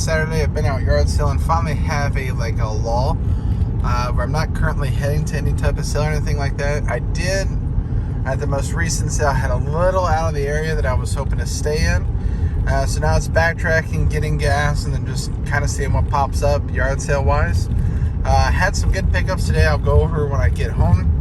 Saturday. I've been out yard selling. Finally have a lull where I'm not currently heading to any type of sale or anything like that. I did at the most recent sale. I had a little out of the area that I was hoping to stay in. So now it's backtracking, getting gas, and then just kind of seeing what pops up yard sale wise. Had some good pickups today. I'll go over when I get home.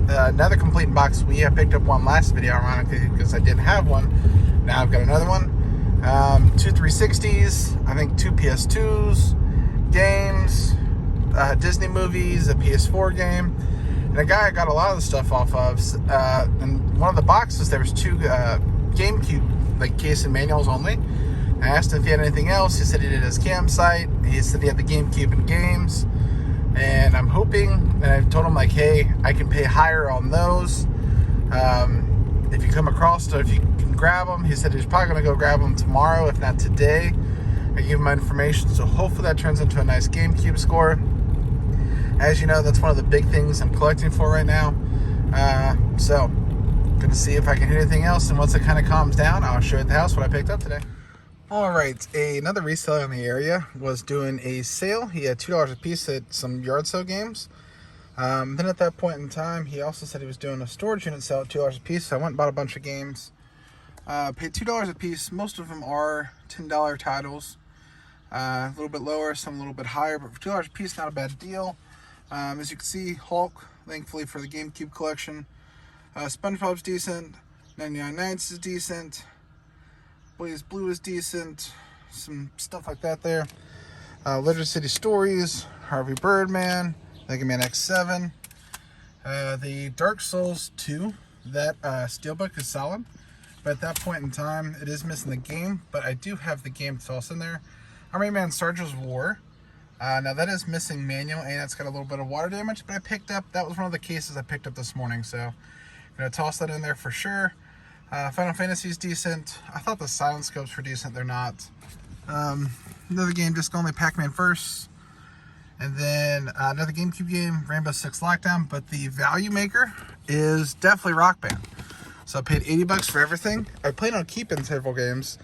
Another complete box Wii. I picked up one last video, ironically, because I didn't have one. Now I've got another one. 2 360s, I think 2 PS2s, games, Disney movies, a PS4 game, and a guy I got a lot of the stuff off of. And one of the boxes, there was 2 GameCube case and manuals only. I asked him if he had anything else. He said he did his campsite. He said he had the GameCube and games. And I'm hoping, and I told him hey, I can pay higher on those. If you come across, or if you can grab them, he said he's probably going to go grab them tomorrow, if not today. I gave him my information, so hopefully that turns into a nice GameCube score. As you know, that's one of the big things I'm collecting for right now. So, going to see if I can hit anything else, and once it kind of calms down, I'll show you at the house what I picked up today. Alright, another reseller in the area was doing a sale. He had $2 a piece at some yard sale games. Then at that point in time, he also said he was doing a storage unit sale at $2 a piece. So I went and bought a bunch of games. Paid $2 a piece. Most of them are $10 titles. A little bit lower, some a little bit higher, but for $2 a piece, not a bad deal. As you can see, Hulk, thankfully for the GameCube collection. SpongeBob's decent. 99 Nights is decent. Blaze Blue is decent. Some stuff like that there. Legend City Stories, Harvey Birdman, Mega Man X7. The Dark Souls 2, that steelbook is solid. But at that point in time, it is missing the game. But I do have the game that's also in there. Army Man Sarge's War. Now that is missing manual, and it's got a little bit of water damage. But I picked up, that was one of the cases I picked up this morning. So I'm going to toss that in there for sure. Final Fantasy is decent. I thought the Silent Scopes were decent. They're not. Another game, disc only, Pac-Man First. And then another GameCube game, Rainbow Six Lockdown. But the value maker is definitely Rock Band. So I paid $80 for everything. I played on Keep in several games.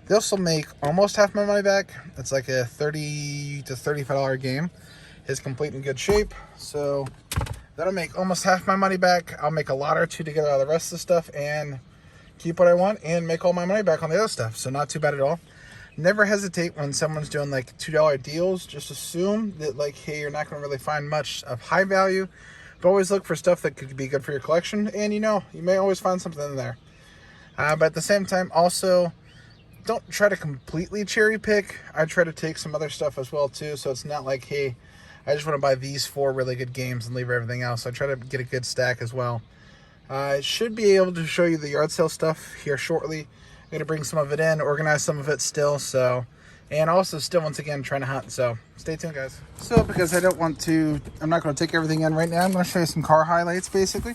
They also make almost half my money back. It's like a $30 to $35 game. It's complete in good shape. So that'll make almost half my money back. I'll make a lot or two to get out of the rest of the stuff and keep what I want and make all my money back on the other stuff. So not too bad at all. Never hesitate when someone's doing $2 deals. Just assume that hey, you're not going to really find much of high value. But always look for stuff that could be good for your collection. And you may always find something in there. But at the same time, also, don't try to completely cherry pick. I try to take some other stuff as well too. So it's not hey, I just want to buy these 4 really good games and leave everything else. I try to get a good stack as well. I should be able to show you the yard sale stuff here shortly. I'm going to bring some of it in, organize some of it still, and also still, once again, trying to hunt, so stay tuned, guys. So, because I'm not going to take everything in right now, I'm going to show you some car highlights, basically.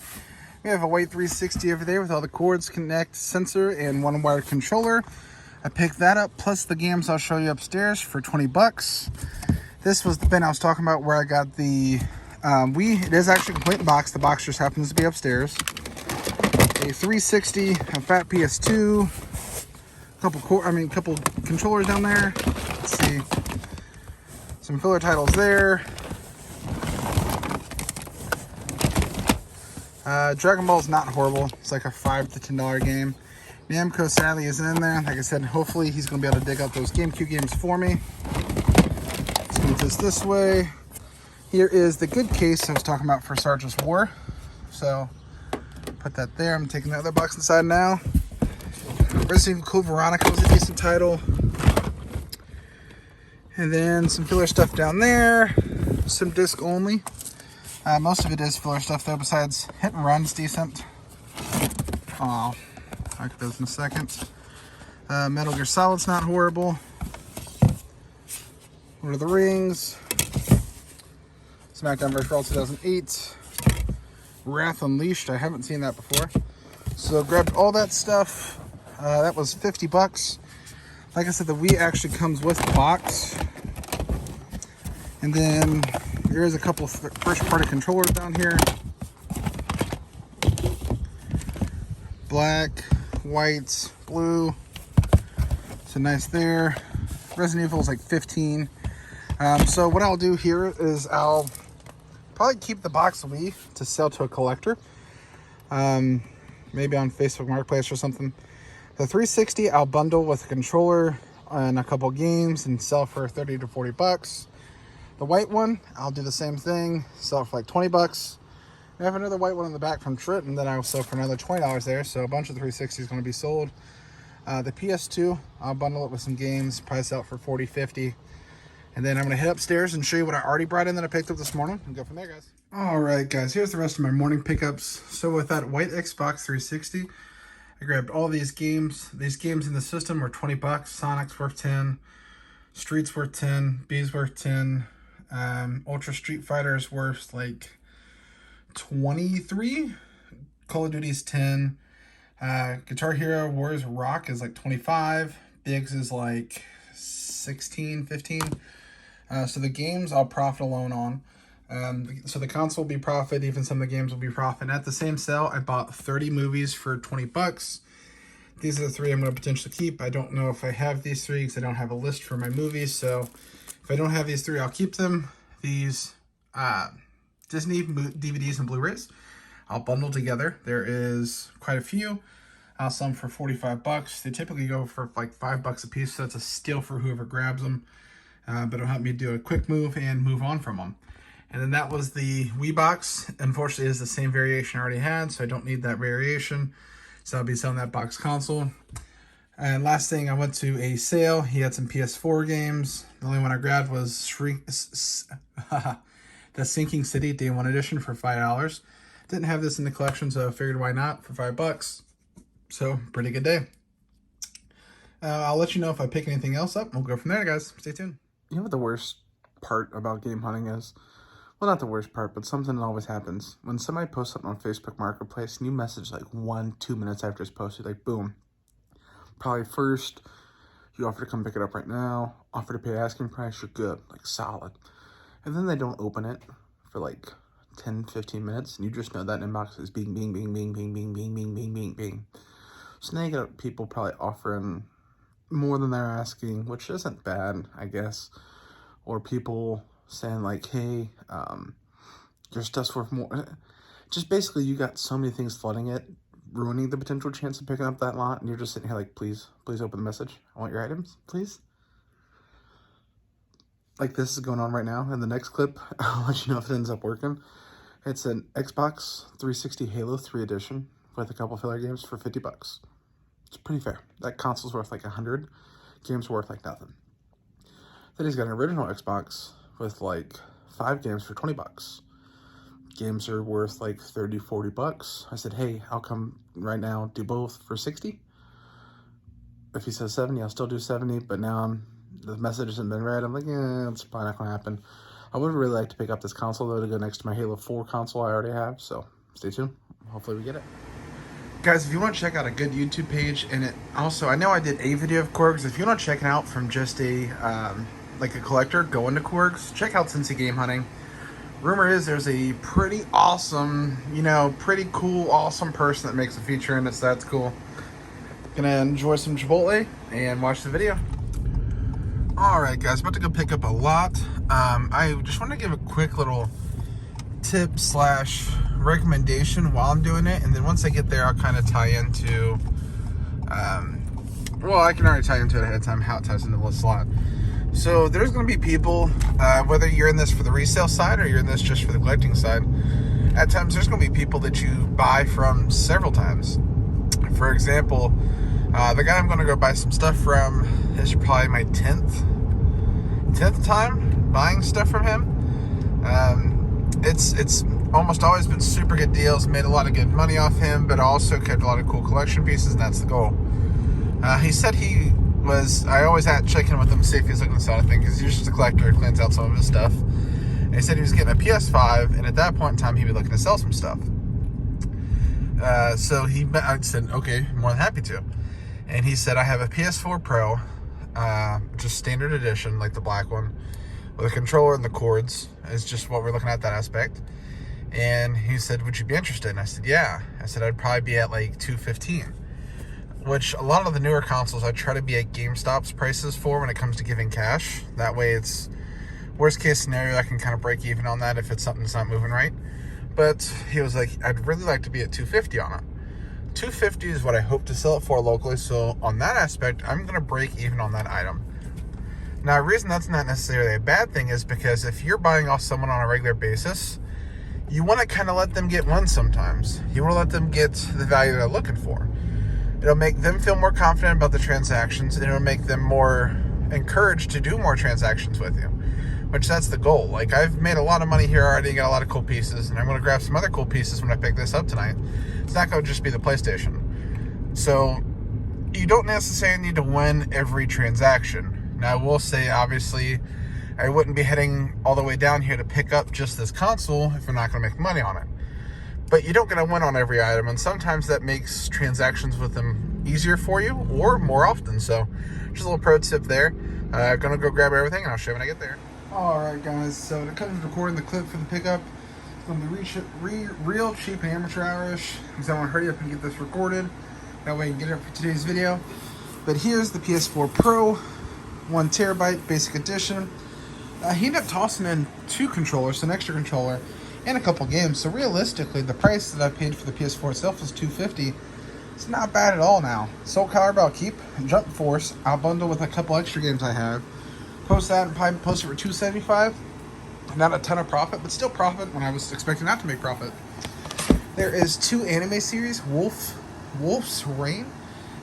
We have a white 360 over there with all the cords, connect, sensor, and 1-wired controller. I picked that up, plus the games I'll show you upstairs for $20. This was the bin I was talking about where I got the Wii. It is actually a complete box. The box just happens to be upstairs. A 360, a fat PS2, couple controllers down there. Let's see, some filler titles there. Dragon Ball's not horrible. It's like a $5 to $10 game. Namco sadly isn't in there. Like I said, hopefully he's going to be able to dig up those GameCube games for me. Let's move this way. Here is the good case I was talking about for Sarge's War. So put that there. I'm taking the other box inside now. Resident Evil Code Veronica was a decent title. And then some filler stuff down there. Some disc only. Most of it is filler stuff though, besides Hit and Run's decent. Oh, I'll get those in a second. Metal Gear Solid's not horrible. Lord of the Rings. SmackDown vs. Raw 2008. Wrath Unleashed, I haven't seen that before. So grabbed all that stuff. That was $50. Like I said, the Wii actually comes with the box. And then there is a couple first party controllers down here. Black, white, blue. So nice there. Resident Evil is like 15. So what I'll do here is I'll probably keep the box Wii to sell to a collector. Maybe on Facebook Marketplace or something. The 360 I'll bundle with a controller and a couple games and sell for 30 to 40 bucks. The white one, I'll do the same thing, sell for like 20 bucks. I have another white one in the back from Trenton that I'll sell for another $20 there, so a bunch of the 360 is going to be sold. The PS2, I'll bundle it with some games, price out for 40, 50. And then I'm going to head upstairs and show you what I already brought in that I picked up this morning and go from there, guys. All right, guys, here's the rest of my morning pickups. So with that white Xbox 360, I grabbed all these games. These games in the system were 20 bucks. Sonic's worth 10. Street's worth 10. B's worth 10. Ultra Street Fighter's worth like 23. Call of Duty's 10. Guitar Hero Wars Rock is like 25. Biggs is like 16, 15. So the games I'll profit alone on. So the console will be profit, even some of the games will be profit. At the same sale, I bought 30 movies for 20 bucks. These are the 3 I'm going to potentially keep. I don't know if I have these 3 because I don't have a list for my movies. So if I don't have these 3, I'll keep them. These Disney DVDs and Blu-rays, I'll bundle together. There is quite a few. I'll sell them for 45 bucks. They typically go for like $5 a piece, so that's a steal for whoever grabs them. But it'll help me do a quick move and move on from them. And then that was the Wii box. Unfortunately, it's the same variation I already had, so I don't need that variation. So I'll be selling that box console. And last thing, I went to a sale. He had some PS4 games. The only one I grabbed was The Sinking City Day 1 Edition for $5. Didn't have this in the collection, so I figured why not for $5. So, pretty good day. I'll let you know if I pick anything else up. We'll go from there, guys. Stay tuned. You know what the worst part about game hunting is? Well, not the worst part, but something that always happens. When somebody posts something on Facebook Marketplace, and you message like 1-2 minutes after it's posted, like boom. Probably first, you offer to come pick it up right now, offer to pay asking price, you're good, like solid. And then they don't open it for like 10, 15 minutes, and you just know that inbox is bing, bing, bing, bing, bing, bing, bing, bing, bing, bing, bing. So now you got people probably offering more than they're asking, which isn't bad, I guess. Or people saying like, hey, your stuff's worth more. Just basically, you got so many things flooding it, ruining the potential chance of picking up that lot, and you're just sitting here like, please open the message. I want your items, please. Like this is going on right now. In the next clip, I'll let you know if it ends up working. It's an Xbox 360 Halo 3 edition with a couple filler games for 50 bucks. It's pretty fair. That console's worth like 100. Games worth like nothing. Then he's got an original Xbox with like 5 games for 20 bucks. Games are worth like 30, 40 bucks. I said, hey, I'll come right now, do both for 60. If he says 70, I'll still do 70, but now the message hasn't been read. I'm like, yeah, it's probably not going to happen. I would really like to pick up this console, though, to go next to my Halo 4 console I already have, so stay tuned. Hopefully we get it. Guys, if you want to check out a good YouTube page, and it also, I know I did a video of Korgs. If you want to check it out from just a, like a collector going to Korgs, check out Cincy Game Hunting. Rumor is there's a pretty awesome, pretty cool, awesome person that makes a feature in it, so that's cool. Gonna enjoy some Chipotle and watch the video. Alright guys, about to go pick up a lot. I just want to give a quick little tip / recommendation while I'm doing it, and then once I get there I'll kind of tie into, well, I can already tie into it ahead of time how it ties into the slot. So there's going to be people, whether you're in this for the resale side or you're in this just for the collecting side, at times there's going to be people that you buy from several times. For example, the guy I'm going to go buy some stuff from, this is probably my 10th time buying stuff from him. It's almost always been super good deals, made a lot of good money off him, but also kept a lot of cool collection pieces, and that's the goal. He said I always had checking with him to see if he's looking to sell anything, because he's just a collector, cleans out some of his stuff. And he said he was getting a PS5, and at that point in time, he'd be looking to sell some stuff. So I said, okay, more than happy to. And he said, I have a PS4 Pro, just standard edition, like the black one, with a controller and the cords. It's just what we're looking at, that aspect. And he said, would you be interested? And I said, yeah. I said, I'd probably be at like $215. which a lot of the newer consoles I try to be at GameStop's prices for when it comes to giving cash. That way it's worst case scenario, I can kind of break even on that if it's something that's not moving right. But he was like, I'd really like to be at $250 on it. $250 is what I hope to sell it for locally, so on that aspect, I'm going to break even on that item. Now, the reason that's not necessarily a bad thing is because if you're buying off someone on a regular basis, you want to kind of let them get one sometimes. You want to let them get the value they're looking for. It'll make them feel more confident about the transactions, and it'll make them more encouraged to do more transactions with you, which that's the goal. Like, I've made a lot of money here already, got a lot of cool pieces, and I'm going to grab some other cool pieces when I pick this up tonight. It's not going to just be the PlayStation. So you don't necessarily need to win every transaction. Now, I will say, obviously, I wouldn't be heading all the way down here to pick up just this console if I'm not going to make money on it. But you don't get to win on every item, and sometimes that makes transactions with them easier for you or more often. So just a little pro tip there. Gonna go grab everything, and I'll show you when I get there. Alright guys, so when it comes to recording the clip for the pickup, it's going to be real cheap and amateur hour-ish, because I want to hurry up and get this recorded. That way I can get it for today's video. But here's the PS4 Pro, 1 terabyte basic edition. He ended up tossing in 2 controllers, an extra controller, and a couple games. So realistically, the price that I paid for the PS4 itself was $250. It's not bad at all now. Soul Calibur I'll keep, Jump Force I'll bundle with a couple extra games I have. Post that and probably post it for $275. Not a ton of profit, but still profit when I was expecting not to make profit. There is 2 anime series, Wolf's Rain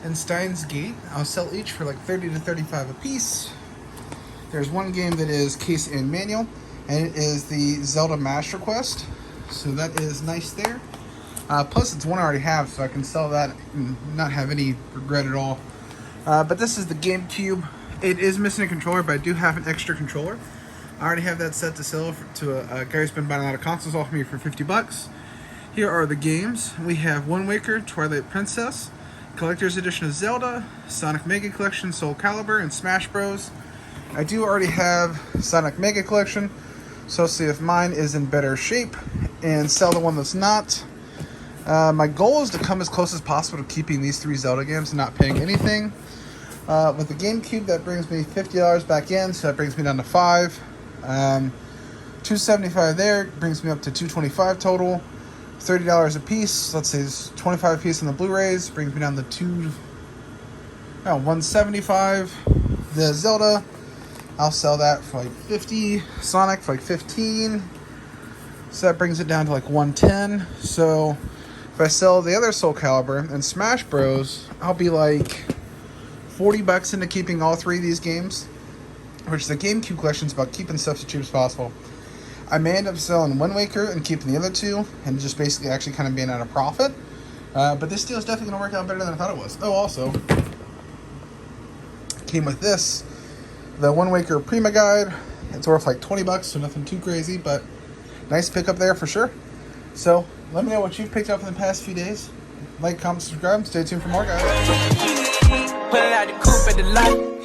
and Steins Gate. I'll sell each for like $30 to $35 a piece. There's 1 game that is case and manual, and it is the Zelda Master Quest. So that is nice there. Plus it's one I already have, so I can sell that and not have any regret at all. But this is the GameCube. It is missing a controller, but I do have an extra controller. I already have that set to sell to a guy who's been buying a lot of consoles off me for $50. Here are the games. We have Wind Waker, Twilight Princess, Collector's Edition of Zelda, Sonic Mega Collection, Soul Calibur, and Smash Bros. I do already have Sonic Mega Collection, so see if mine is in better shape and sell the one that's not. My goal is to come as close as possible to keeping these 3 Zelda games and not paying anything. With the GameCube, that brings me $50 back in, so that brings me down to $5. $275 there brings me up to $225 total. $30 a piece. Let's say it's 25 a piece on the Blu-rays, brings me down to $175. The Zelda, I'll sell that for like $50. Sonic for like $15. So that brings it down to like $110. So if I sell the other Soul Calibur and Smash Bros, I'll be like $40 into keeping all 3 of these games, which the GameCube collection is about keeping stuff as cheap as possible. I may end up selling Wind Waker and keeping the other 2 and just basically actually kind of being at a profit. But this deal is definitely going to work out better than I thought it was. Oh, also, came with this, the Wind Waker Prima Guide. It's worth like $20, so nothing too crazy, but nice pickup there for sure. So let me know what you've picked up in the past few days. Like, comment, subscribe, stay tuned for more, guys. Put it out the coupe at the light.